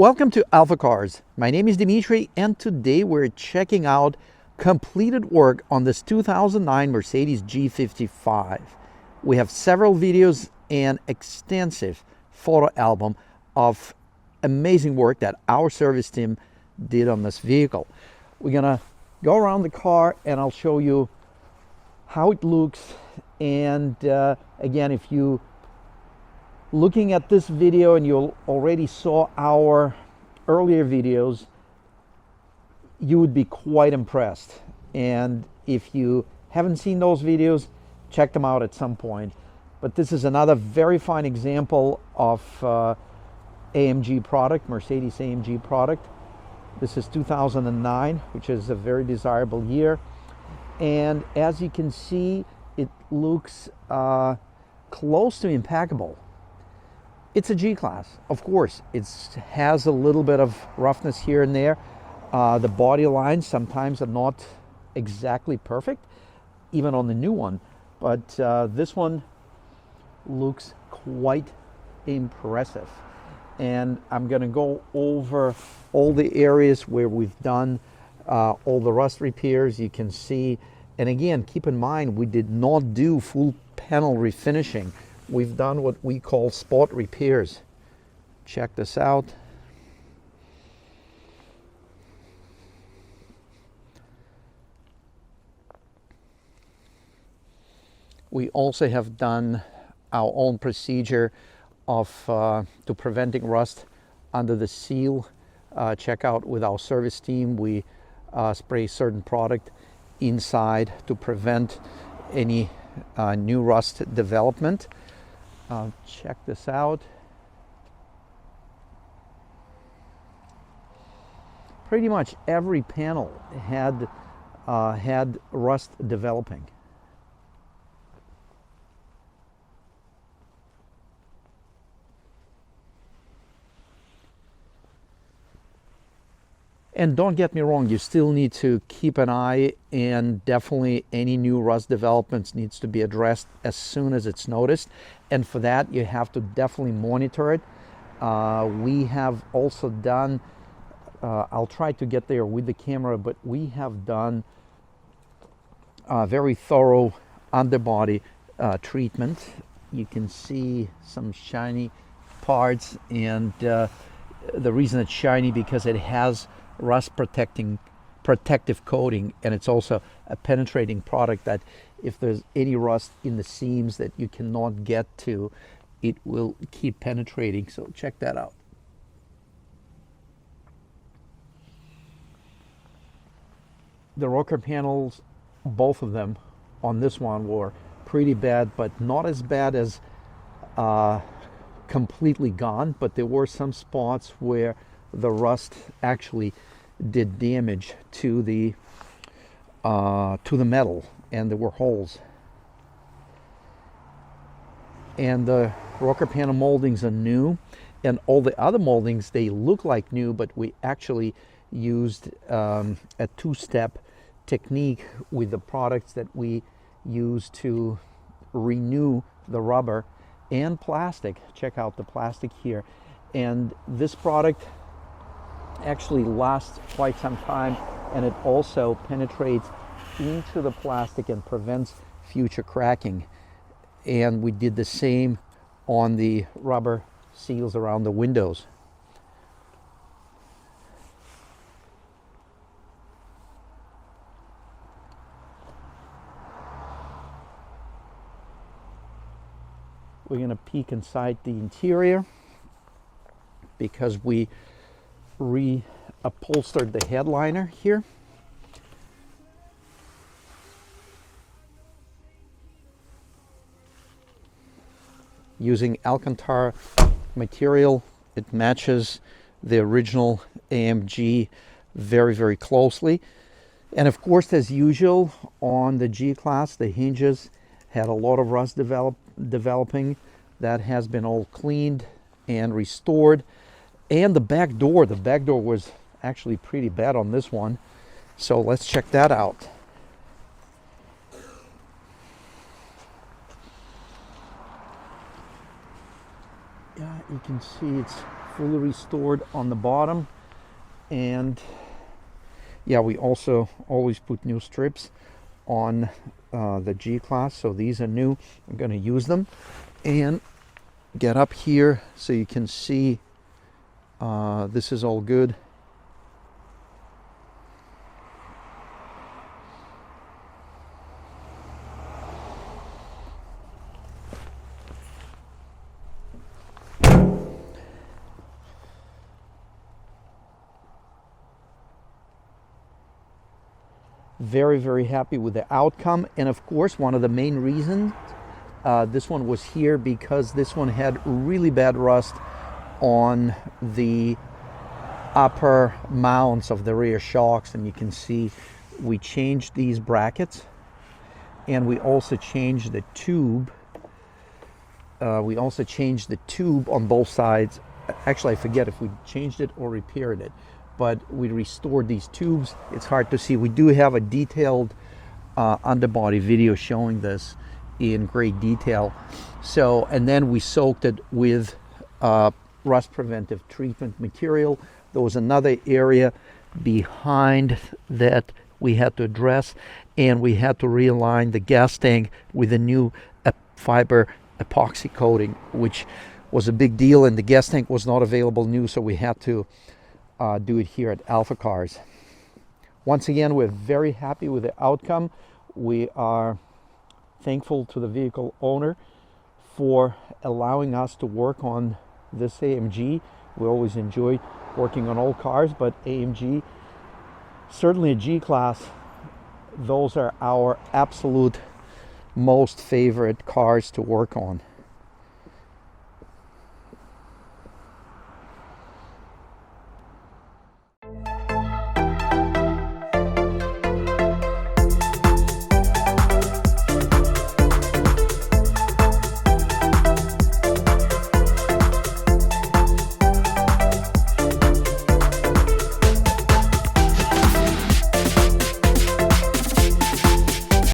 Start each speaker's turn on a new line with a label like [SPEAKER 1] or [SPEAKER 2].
[SPEAKER 1] Welcome to AlphaCars. My name is Dimitri, and today we're checking out completed work on this 2009 Mercedes G55. We have several videos and extensive photo album of amazing work that our service team did on this vehicle. We're gonna go around the car and I'll show you how it looks. And again, if you looking at this video and you already saw our earlier videos, you would be quite impressed. And if you haven't seen those videos, check them out at some point. But this is another very fine example of AMG product, Mercedes AMG product. This is 2009, which is a very desirable year. And as you can see, it looks close to impeccable. It's a G-Class, of course. It has a little bit of roughness here and there. The body lines sometimes are not exactly perfect, even on the new one. But this one looks quite impressive. And I'm going to go over all the areas where we've done all the rust repairs. You can see, and again, keep in mind, we did not do full panel refinishing. We've done what we call spot repairs. Check this out. We also have done our own procedure of to preventing rust under the seal. Check out with our service team. We spray certain product inside to prevent any new rust development. Check this out. Pretty much every panel had rust developing. And don't get me wrong, you still need to keep an eye, and definitely any new rust developments needs to be addressed as soon as it's noticed. And for that, you have to definitely monitor it. We have also done, I'll try to get there with the camera, but we have done very thorough underbody treatment. You can see some shiny parts, and the reason it's shiny because it has rust protective coating, and it's also a penetrating product that if there's any rust in the seams that you cannot get to, it will keep penetrating. So check that out. The rocker panels, both of them on this one, were pretty bad, but not as bad as completely gone, but there were some spots where the rust actually did damage to the metal, and there were holes. And the rocker panel moldings are new, and all the other moldings, they look like new, but we actually used a two-step technique with the products that we use to renew the rubber and plastic. Check out the plastic here. And this product actually lasts quite some time, and it also penetrates into the plastic and prevents future cracking. And we did the same on the rubber seals around the windows. We're going to peek inside the interior because we reupholstered the headliner here. Using Alcantara material, it matches the original AMG very, very closely. And of course, as usual on the G-Class, the hinges had a lot of rust developing. That has been all cleaned and restored. And the back door was actually pretty bad on this one. So let's check that out. Yeah, you can see it's fully restored on the bottom. And yeah, we also always put new strips on the G-Class, so these are new. I'm going to use them. And get up here so you can see this is all good. Very, very happy with the outcome. And of course, one of the main reasons this one was here, because this one had really bad rust on the upper mounts of the rear shocks. And you can see we changed these brackets, and we also changed the tube. We also changed the tube on both sides. Actually, I forget if we changed it or repaired it, but we restored these tubes. It's hard to see. We do have a detailed underbody video showing this in great detail. So, and then we soaked it with rust preventive treatment material. There was another area behind that we had to address, and we had to realign the gas tank with a new fiber epoxy coating, which was a big deal, and the gas tank was not available new, so we had to do it here at AlphaCars. Once again, we're very happy with the outcome. We are thankful to the vehicle owner for allowing us to work on this AMG. We always enjoy working on old cars, but AMG, certainly a G-Class, those are our absolute most favorite cars to work on.